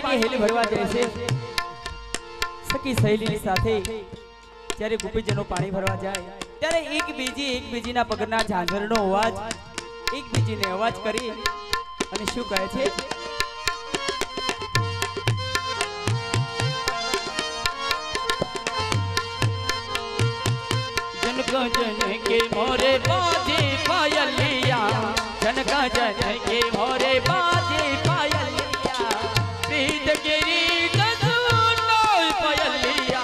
પાણીની હેલી ભરવા જાય છે સખી સહેલીની સાથે જ્યારે ગોપીજનો પાણી ભરવા જાય ત્યારે એકબીજીના પગના ઝાંઝરનો અવાજ એકબીજીને અવાજ કરી અને શું કહે છે जनका जन के मोरे बाजे पायलिया जनका जन के मोरे बाजे पायलिया प्रीत केरी गजनो पायलिया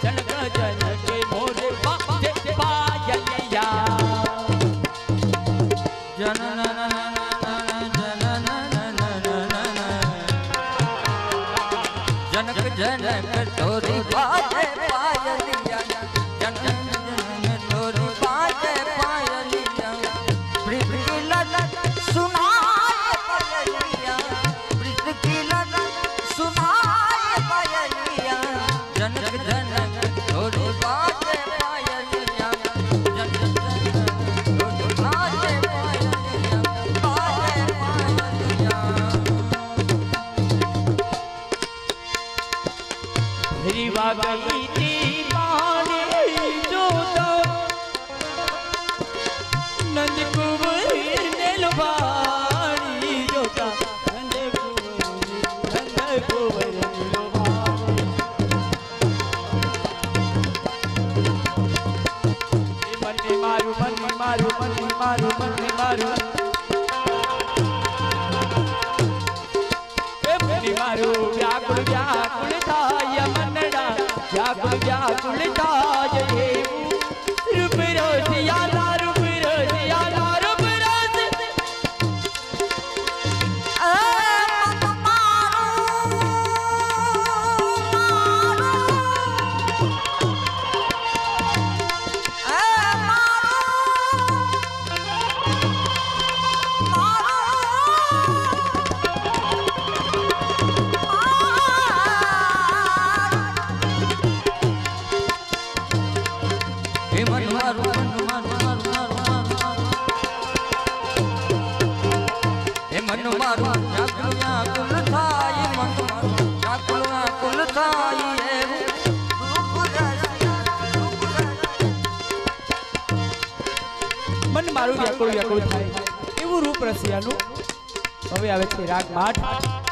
जनका जन के मोरे बाजे पायलिया जनक जनक तोरी बाजे पायलिया गई थी पानी जोता नंद कुंवर ने लुभानी जोता नंद कुंवर ने लुभानी मन में मारू मन में मारू मन में मारू मन में मारू मारू व्याकुल व्याकुल थाय मनड़ा व्याकुल व्याकुल थाय रूप रोज याला रूप रोज याला रूप रोज मन मारू व्याकुल व्याकुल थाय एवं रूप रसियानु હવે આવે છે રાગ માઠ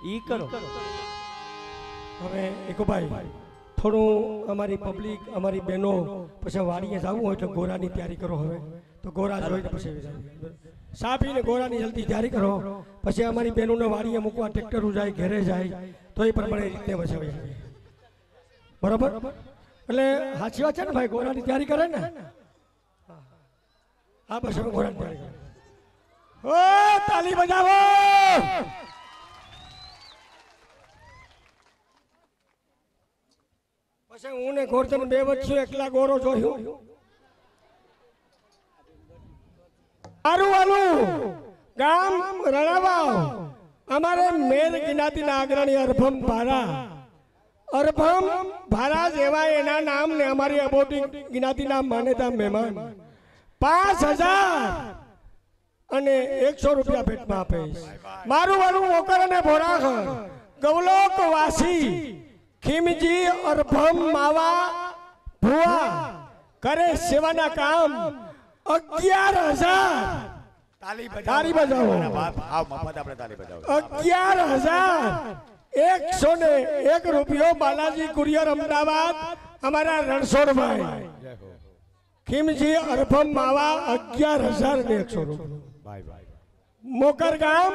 ઈ કરો હવે એકોભાઈ થોડું અમારી પબ્લિક અમારી બહેનો પછી વાડીએ જવું હોય તો ગોરાની તૈયારી કરો હવે તો ગોરા જોઈ તો પછી સાપીને ગોરાની જલ્દી તૈયારી કરો પછી અમારી બહેનોને વાડીએ મૂકવા ટ્રેક્ટર જાય ઘરે જાય તો એ પ્રમાણે રીતે પછી બરાબર એટલે સાચી વાત છે ને ભાઈ ગોરાની તૈયારી કરે ને હા બસ હવે ગોરાની તૈયારી કરે ઓ તાલી બજાવો પછી હું ને ગોરધન બે વચ્ચે એકલા ગોરો જોયું આરું આલું ગામ રણાવાવ અમારે મેર જ્ઞાતિના અગ્રણી અરભમ ભારા જેવા એના નામ ને અમારી અબોટી જ્ઞાતિના માન્યતા મહેમાન 5000 અને 100 રૂપિયા ભેટમાં આપે મારું વાળું મોકર અને ભોરાખર ગૌલોક વાસી खिमजी और भम मावा भुआ करे सेवाना काम 11000 ताली बजाओ 11101 रुपयो बालाजी कुरियर अमदावाद हमारा रणछोड़ भाई खिमजी और भम मावा 11100 रुपये मोकर गाम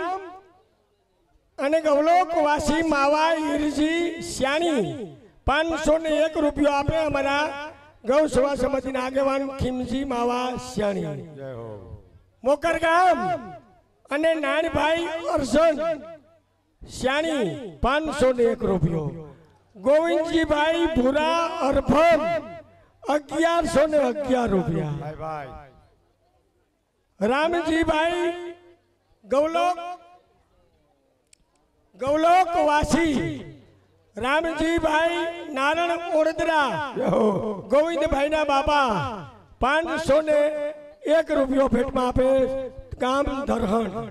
અને ગવલોક વાસી માવા ઈરજી શ્યાણી 501 રૂપિયો આપે અમારા ગૌસેવા સમિતિના આગેવાન ખીમજી માવા શ્યાણી જય હો મોકર ગામ અને નાનભાઈ અર્જન શ્યાણી 501 રૂપિયો ગોવિંદજીભાઈ ભૂરા અરભમ 1111 રૂપિયા ભાઈ ભાઈ રામજીભાઈ ગવલોક ગૌલોકવાસી રામજીભાઈ નારણ ઓરદરા ગોવિંદભાઈના બાપા 501 રૂપિયો ભેટમાં આપે ગામ ધરહણ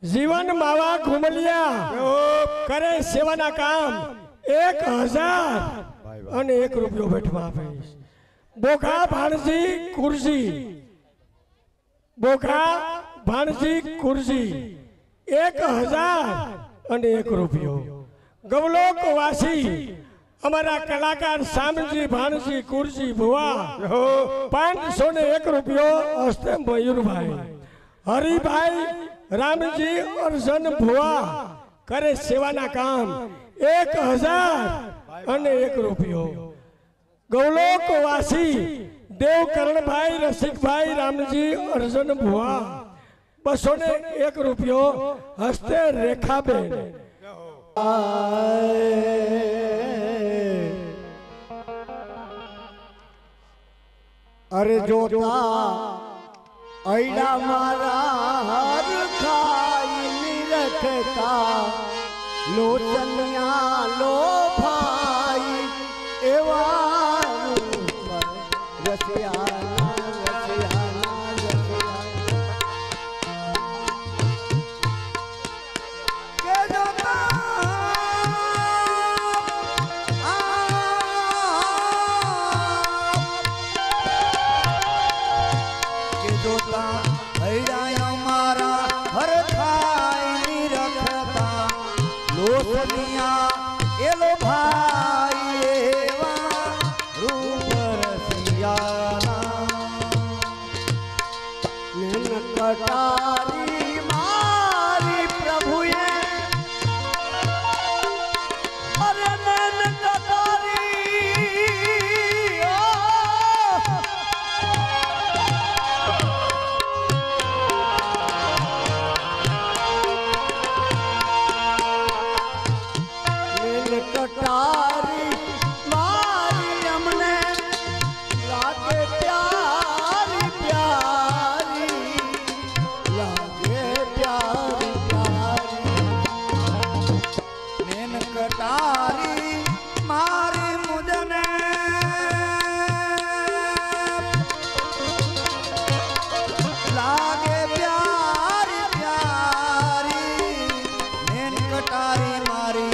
જીવન માવા ઘુમલિયા કરે સેવાના કામ 1001 રૂપિયો ભેટમાં આપે બોઘા ભાણજી કુરજી બોઘા ભાણજી કુરજી 1001 રૂપિયો ગવલોકવાસી અમારા કલાકાર શામજી ભાણજી કુરજી ભુવા 501 રૂપિયો હસ્તે મયુરભાઈ હરિભાઈ રામજી અર્જન ભુવા કરે સેવાના કામ 1001 રૂપિયો ગૌલોકવાસી દેવકરણભાઈ રસિકભાઈ રામજી અર્જન ભુવા 201 રૂપિયો હસ્તે રેખાબેન અરે જોતા ऐडा मारा हर खाई निरखता लोचनिया लो भाई एवा रसियाना रसियाना रसियाना के जोता एलो भाई एवा रूप रसियाना नैन कटारी मारी प्रभुए अरे नैन कटारी कटारी मारी हमने लागे प्यारी प्यारी लागे प्यारी प्यारी नैन कटारी मारी मुझने लागे प्यारी प्यारी नैन कटारी मारी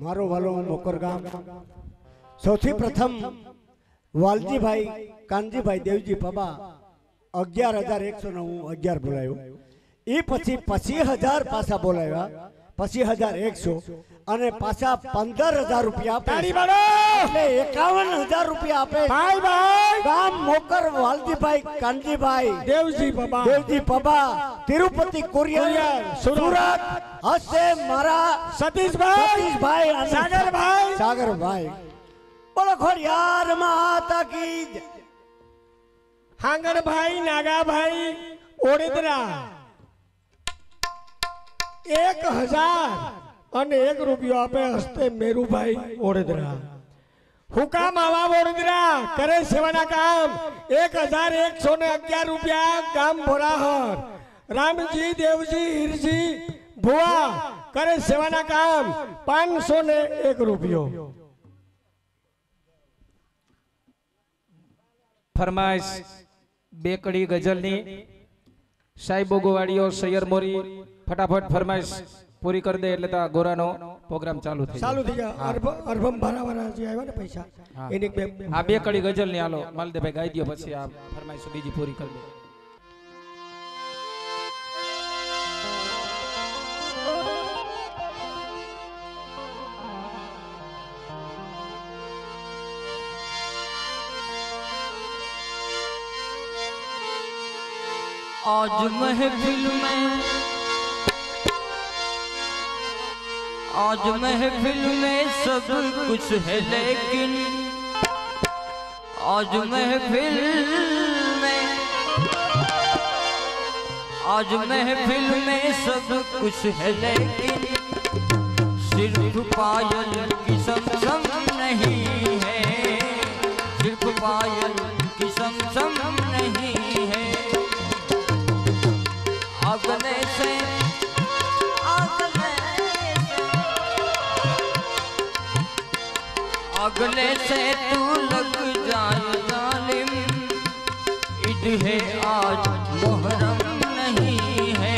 मारो वालो मोकर गाम सौथी प्रथम वालजीभाई कानजीभाई देवजी पबा 11,109 बोलायो ई पछी 25,000 पासा बोलाया 25,100 અને પાછા 15,000 રૂપિયા આપે તાળી બાળો એટલે 51,000 રૂપિયા આપે ભાઈ ભાઈ ગામ મોકર વાલજીભાઈ કાનજીભાઈ દેવજી પબા તિરુપતિ કુરિયર સુરત હસે મારા સતીશભાઈ સાગરભાઈ બોલો ખોડિયાર માતા की હાંગણભાઈ નાગાભાઈ ઓડેદરા 1,001 રૂપિયો આપે હસ્તે મેરુભાઈ ઓડેદરા હુકામ આવા ઓડેદરા કરે સેવાના કામ 1,111 રૂપિયા ગામ બોરાહર રામજી દેવજી હિરજી ભુવા કરે સેવાના કામ 501 રૂપિયો फरमाइश बेकड़ी गजलनी साईबो गोवाड़ियो सैयर मोरी फटाफट फरमाइश पूरी कर दे એટલે તા ગોરાનો પ્રોગ્રામ ચાલુ થઈ ગયો અર્ભમ ભરાવાના જે આવ્યા ને પૈસા એની આ બેકડી ગજલની હાલો માલદેભાઈ ગાઈ દયો પછી આ ફરમાઈશ બીજી પૂરી કરી દે आज महफिल में सब कुछ है, लेकिन आज महफिल में सब कुछ है, लेकिन सिर्फ पायल की समसम नहीं है, सिर्फ पायल की समसम नहीं है। अगले से तू लग जाए जालिम, ईद है आज मुहर्रम नहीं है।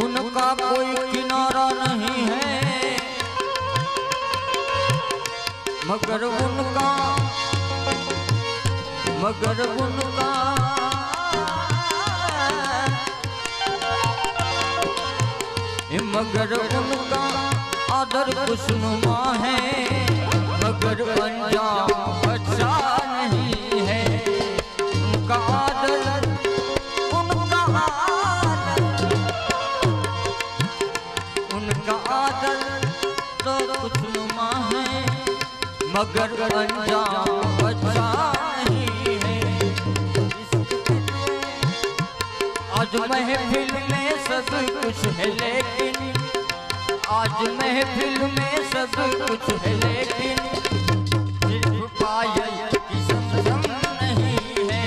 उनका कोई किनारा नहीं है, मगर उनका आदर खुशनुमा है, मगर अंजाम अच्छा नहीं है। उनका आदर तो खुशनुमा है, मगर अंजाम अच्छा नहीं है। आज महफिल में सब कुछ है, लेकिन आज महफिल में सब कुछ है, लेकिन सिर्फ पायल की समसम नहीं है,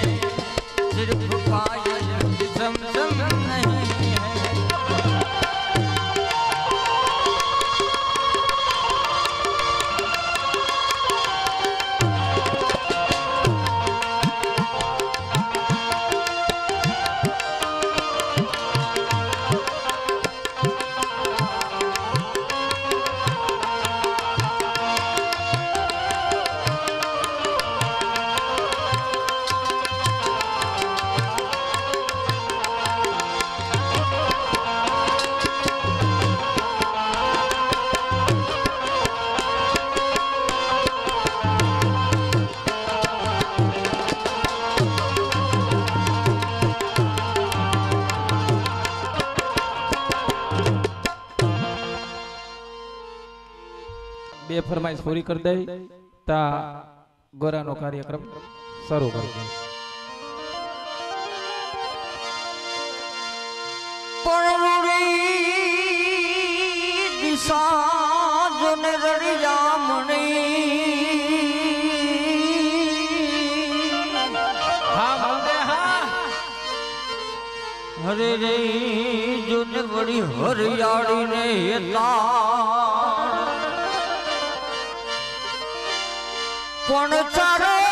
सिर्फ पायल की समसम नहीं है। બે ફરમાઈશ પૂરી કરી દઈ તા ગોરાનો કાર્યક્રમ શરૂ કરી દે। દિશા જોને રળિયામણી હરે રે જોને વળી હરિયાળી ને પણ ચારો